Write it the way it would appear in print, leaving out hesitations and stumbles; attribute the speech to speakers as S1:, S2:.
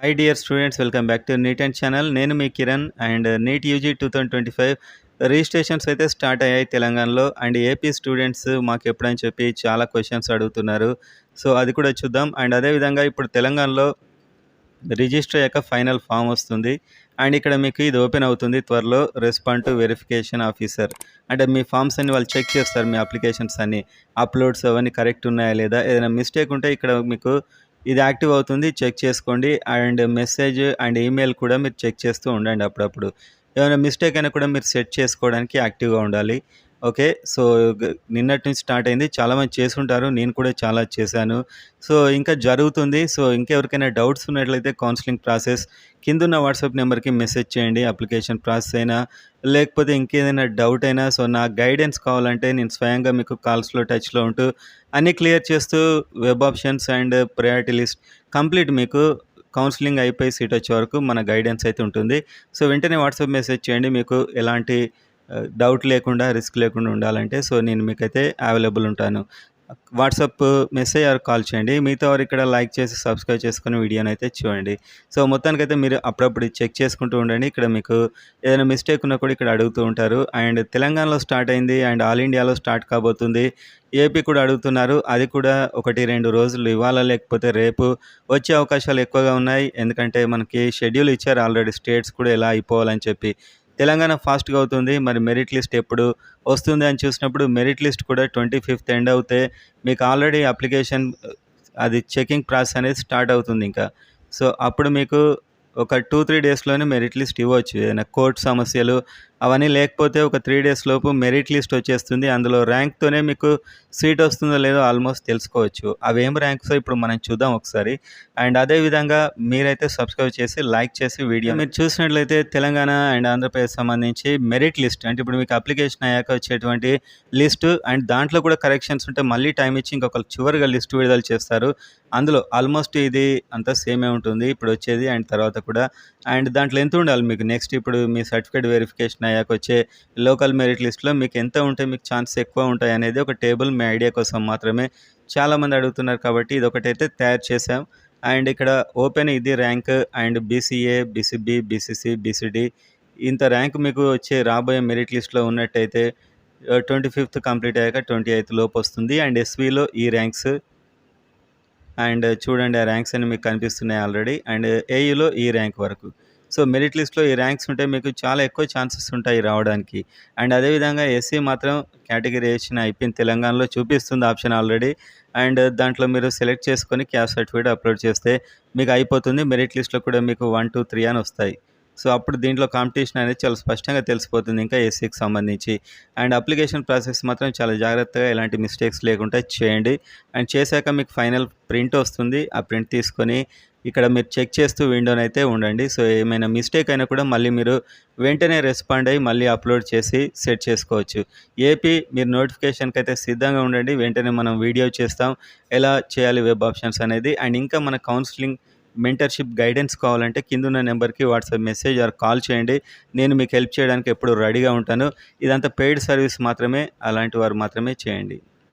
S1: High dear students, welcome back to NEET and channel. నేను మీ Kiran. And NEET UG 2025 registrations అయితే start అయ్యాయి తెలంగాణలో. అండ్ ఏపీ స్టూడెంట్స్ మాకు ఎప్పుడని చెప్పి చాలా క్వశ్చన్స్ అడుగుతున్నారు. సో అది కూడా చూద్దాం. అండ్ అదేవిధంగా ఇప్పుడు తెలంగాణలో రిజిస్టర్ అయ్యాక ఫైనల్ ఫామ్ వస్తుంది. అండ్ ఇక్కడ మీకు ఇది ఓపెన్ అవుతుంది త్వరలో. రెస్పాండ్ టు వెరిఫికేషన్ ఆఫీసర్ అంటే మీ ఫామ్స్ అన్ని వాళ్ళు చెక్ చేస్తారు, మీ అప్లికేషన్స్ అన్ని అప్లోడ్స్ అవన్నీ కరెక్ట్ ఉన్నాయా లేదా. ఏదైనా మిస్టేక్ ఉంటే ఇక్కడ మీకు ఇది యాక్టివ్ అవుతుంది, చెక్ చేసుకోండి. అండ్ మెసేజ్ అండ్ ఈమెయిల్ కూడా మీరు చెక్ చేస్తూ ఉండండి అప్పుడప్పుడు. ఏమైనా మిస్టేక్ అయినా కూడా మీరు సెట్ చేసుకోవడానికి యాక్టివ్గా ఉండాలి. ఓకే. సో నిన్నటి నుంచి స్టార్ట్ అయింది. చాలామంది చేసుంటారు, నేను కూడా చాలా చేశాను. సో ఇంకా జరుగుతుంది. సో ఇంకెవరికైనా డౌట్స్ ఉన్నట్లయితే కౌన్సిలింగ్ ప్రాసెస్ కిందున్న వాట్సాప్ నెంబర్కి మెసేజ్ చేయండి. అప్లికేషన్ ప్రాసెస్ అయినా లేకపోతే ఇంకేదైనా డౌట్ అయినా. సో నా గైడెన్స్ కావాలంటే నేను స్వయంగా మీకు కాల్స్లో టచ్లో ఉంటూ అన్నీ క్లియర్ చేస్తూ web options and priority list complete మీకు కౌన్సిలింగ్ అయిపోయి సీట్ వచ్చే వరకు మన గైడెన్స్ అయితే ఉంటుంది. సో వెంటనే వాట్సాప్ మెసేజ్ చేయండి మీకు ఎలాంటి డౌట్ లేకుండా, రిస్క్ లేకుండా ఉండాలంటే. సో నేను మీకైతే అవైలబుల్ ఉంటాను. వాట్సాప్ మెసేజ్ ఆర్ కాల్ చేయండి. మిగతా వారు ఇక్కడ లైక్ చేసి సబ్స్క్రైబ్ చేసుకుని వీడియోని అయితే చూడండి. సో మొత్తానికైతే మీరు అప్పుడప్పుడు చెక్ చేసుకుంటూ ఉండండి. ఇక్కడ మీకు ఏదైనా మిస్టేక్ ఉన్నా కూడా ఇక్కడ అడుగుతూ ఉంటారు. అండ్ తెలంగాణలో స్టార్ట్ అయింది అండ్ ఆల్ ఇండియాలో స్టార్ట్ కాబోతుంది. ఏపీ కూడా అడుగుతున్నారు. అది కూడా 1-2 రోజులు ఇవాళ లేకపోతే రేపు వచ్చే అవకాశాలు ఎక్కువగా ఉన్నాయి. ఎందుకంటే మనకి షెడ్యూల్ ఇచ్చారు ఆల్రెడీ, స్టేట్స్ కూడా ఎలా అయిపోవాలని చెప్పి. తెలంగాణ ఫాస్ట్‌గా అవుతుంది. మరి మెరిట్ లిస్ట్ ఎప్పుడు వస్తుంది అని చూసినప్పుడు మెరిట్ లిస్ట్ కూడా 25థ్ ఎండ్ అవుతే మీకు ఆల్రెడీ అప్లికేషన్ అది చెకింగ్ ప్రాసెస్ అనేది స్టార్ట్ అవుతుంది ఇంకా. సో అప్పుడు మీకు ఒక 2-3 డేస్‌లోనే మెరిట్ లిస్ట్ ఇవ్వచ్చు. ఏదైనా కోర్టు సమస్యలు అవన్నీ లేకపోతే ఒక 3 డేస్ లోపు మెరిట్ లిస్ట్ వచ్చేస్తుంది. అందులో ర్యాంక్‌తోనే మీకు సీట్ వస్తుందో లేదో ఆల్మోస్ట్ తెలుసుకోవచ్చు. అవేం ర్యాంక్సో ఇప్పుడు మనం చూద్దాం ఒకసారి. అండ్ అదేవిధంగా మీరైతే సబ్స్క్రైబ్ చేసి, లైక్ చేసి వీడియో మీరు చూసినట్లయితే తెలంగాణ అండ్ ఆంధ్రప్రదేశ్ సంబంధించి మెరిట్ లిస్ట్ అంటే ఇప్పుడు మీకు అప్లికేషన్ అయ్యాక వచ్చేటువంటి లిస్టు. అండ్ దాంట్లో కూడా కరెక్షన్స్ ఉంటే మళ్ళీ టైం ఇచ్చి ఇంకొక చివరిగా లిస్ట్ విడుదల చేస్తారు. అందులో ఆల్మోస్ట్ ఇది అంతా సేమే ఉంటుంది ఇప్పుడు వచ్చేది అండ్ తర్వాత కూడా. అండ్ దాంట్లో ఎంత ఉండాలి మీకు నెక్స్ట్ ఇప్పుడు మీ సర్టిఫికేట్ వెరిఫికేషన్ అయ్యాక వచ్చే లోకల్ మెరిట్ లిస్ట్లో మీకు ఎంత ఉంటే మీకు ఛాన్సెస్ ఎక్కువ ఉంటాయి అనేది ఒక టేబుల్ మీ ఐడియా కోసం మాత్రమే. చాలామంది అడుగుతున్నారు కాబట్టి ఇది ఒకటైతే తయారు చేసాం. అండ్ ఇక్కడ ఓపెన్ ఇది rank and BCA, BCB, BCC, BCD ఇంత ర్యాంక్ మీకు వచ్చే రాబోయే మెరిట్ లిస్ట్లో ఉన్నట్టయితే 25th కంప్లీట్ అయ్యాక 28th లోపు వస్తుంది. అండ్ ఎస్వీలో ఈ ర్యాంక్స్ అండ్ చూడండి ఆ ర్యాంక్స్ అన్ని మీకు కనిపిస్తున్నాయి ఆల్రెడీ. అండ్ ఏయులో ఈ ర్యాంక్ వరకు. సో మెరిట్ లిస్ట్‌లో ఈ ర్యాంక్స్ ఉంటే మీకు చాలా ఎక్కువ ఛాన్సెస్ ఉంటాయి రావడానికి. అండ్ అదేవిధంగా ఎస్సీ మాత్రం కేటగిరైజేషన్ అయిపోయింది, తెలంగాణలో చూపిస్తుంది ఆప్షన్ ఆల్రెడీ. అండ్ దాంట్లో మీరు సెలెక్ట్ చేసుకొని క్యాస్ట్ సర్టిఫికేట్ అప్లోడ్ చేస్తే మీకు అయిపోతుంది. మెరిట్ లిస్ట్‌లో కూడా మీకు 1, 2, 3 అని వస్తాయి. సో అప్పుడు దీంట్లో కాంపిటీషన్ అనేది చాలా స్పష్టంగా తెలిసిపోతుంది ఇంకా ఎస్సీకి సంబంధించి. అండ్ అప్లికేషన్ ప్రాసెస్ మాత్రం చాలా జాగ్రత్తగా ఎలాంటి మిస్టేక్స్ లేకుండా చేయండి. అండ్ చేశాక మీకు ఫైనల్ ప్రింట్ వస్తుంది. ఆ ప్రింట్ తీసుకొని ఇక్కడ మీరు చెక్ చేస్తూ విండోనైతే ఉండండి. సో ఏమైనా మిస్టేక్ అయినా కూడా మళ్ళీ మీరు వెంటనే రెస్పాండ్ అయ్యి మళ్ళీ అప్లోడ్ చేసి సెట్ చేసుకోవచ్చు. ఏపీ మీరు నోటిఫికేషన్కి అయితే సిద్ధంగా ఉండండి. వెంటనే మనం వీడియో చేస్తాం ఎలా చేయాలి వెబ్ ఆప్షన్స్ అనేది. అండ్ ఇంకా మన కౌన్సిలింగ్ మెంటర్షిప్ గైడెన్స్ కావాలంటే కిందున్న నెంబర్కి వాట్సాప్ మెసేజ్ ఆర్ కాల్ చేయండి. నేను మీకు హెల్ప్ చేయడానికి ఎప్పుడు రెడీగా ఉంటాను. ఇదంతా పెయిడ్ సర్వీస్ మాత్రమే, అలాంటి వారు మాత్రమే చేయండి.